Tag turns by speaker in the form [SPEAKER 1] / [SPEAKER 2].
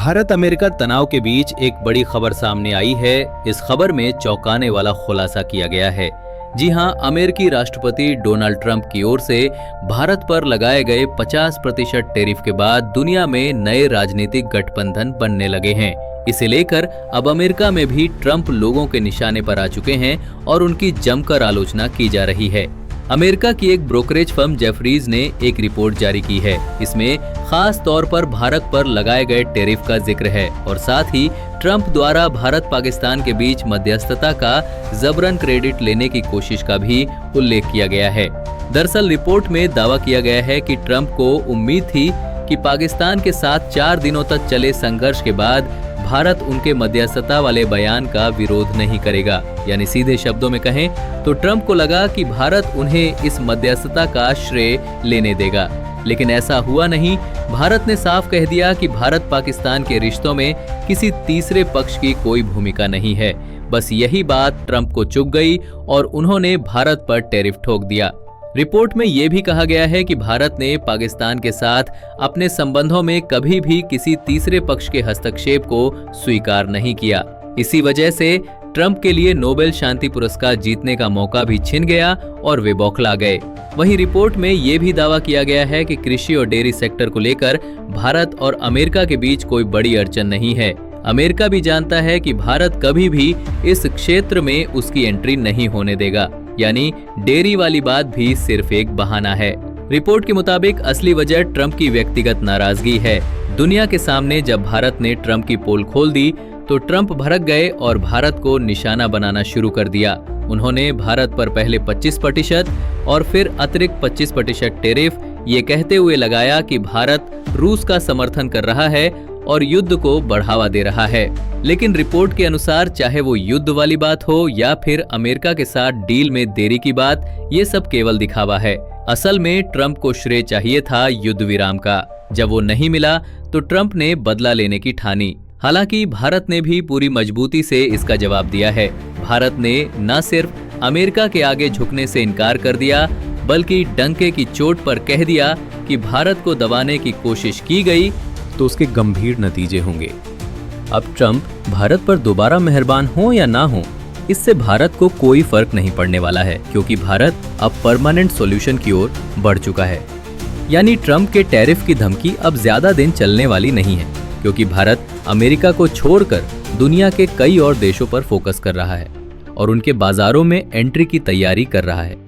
[SPEAKER 1] Bharat America तनाव के बीच एक बड़ी खबर सामने आई है। इस खबर में चौंकाने वाला खुलासा किया गया है। जी हां, अमेरिकी राष्ट्रपति डोनाल्ड ट्रंप की ओर से भारत पर लगाए गए 50% टैरिफ के बाद दुनिया में नए राजनीतिक गठबंधन बनने लगे हैं। इसे लेकर अब अमेरिका में भी ट्रंप लोगों के निशाने पर आ चुके हैं और उनकी जमकर आलोचना की जा रही है। अमेरिका की एक ब्रोकरेज फर्म जेफरीज ने एक रिपोर्ट जारी की है। इसमें खास तौर पर भारत पर लगाए गए टैरिफ का जिक्र है और साथ ही ट्रंप द्वारा भारत पाकिस्तान के बीच मध्यस्थता का जबरन क्रेडिट लेने की कोशिश का भी उल्लेख किया गया है। दरअसल रिपोर्ट में दावा किया गया है कि ट्रंप को उम्मीद थी कि पाकिस्तान के साथ 4 दिनों तक चले संघर्ष के बाद भारत उनके मध्यस्थता वाले बयान का विरोध नहीं करेगा। यानी सीधे शब्दों में कहें तो ट्रंप को लगा कि भारत उन्हें इस मध्यस्थता का श्रेय लेने देगा, लेकिन ऐसा हुआ नहीं। भारत ने साफ कह दिया कि भारत पाकिस्तान के रिश्तों में किसी तीसरे पक्ष की कोई भूमिका नहीं है। बस यही बात ट्रंप को चुभ गई और उन्होंने भारत पर टैरिफ ठोक दिया। रिपोर्ट में यह भी कहा गया है कि भारत ने पाकिस्तान के साथ अपने संबंधों में कभी भी किसी तीसरे पक्ष के हस्तक्षेप को स्वीकार नहीं किया। इसी वजह से ट्रंप के लिए नोबेल शांति पुरस्कार जीतने का मौका भी छिन गया और वे बौखला गए। वहीं रिपोर्ट में यह भी दावा किया गया है कि कृषि और डेयरी सेक्टर को लेकर भारत और अमेरिका के बीच कोई बड़ी अड़चन नहीं है। अमेरिका भी जानता है कि भारत कभी भी इस क्षेत्र में उसकी एंट्री नहीं होने देगा। यानी डेयरी वाली बात भी सिर्फ एक बहाना है। रिपोर्ट के मुताबिक असली वजह ट्रंप की व्यक्तिगत नाराजगी है। दुनिया के सामने जब भारत ने ट्रंप की पोल खोल दी तो ट्रंप भड़क गए और भारत को निशाना बनाना शुरू कर दिया। उन्होंने भारत पर पहले 25% और फिर अतिरिक्त 25% टैरिफ ये कहते हुए लगाया कि भारत रूस का समर्थन कर रहा है और युद्ध को बढ़ावा दे रहा है। लेकिन रिपोर्ट के अनुसार चाहे वो युद्ध वाली बात हो या फिर अमेरिका के साथ डील में देरी की बात, ये सब केवल दिखावा है। असल में ट्रंप को श्रेय चाहिए था युद्ध विराम का। जब वो नहीं मिला तो ट्रंप ने बदला लेने की ठानी। हालांकि भारत ने भी पूरी मजबूती से इसका जवाब दिया है। भारत ने न सिर्फ अमेरिका के आगे झुकने से इनकार कर दिया, बल्कि डंके की चोट पर कह दिया कि भारत को दबाने की कोशिश की गई तो उसके गंभीर नतीजे होंगे। अब ट्रंप भारत पर दोबारा मेहरबान हो या ना हो, इससे भारत को कोई फर्क नहीं पड़ने वाला है, क्योंकि भारत अब परमानेंट सॉल्यूशन की ओर बढ़ चुका है। यानी ट्रंप के टैरिफ की धमकी अब ज्यादा दिन चलने वाली नहीं है, क्योंकि भारत अमेरिका को छोड़कर दुनिया के कई और देशों पर फोकस कर रहा है और उनके बाजारों में एंट्री की तैयारी कर रहा है।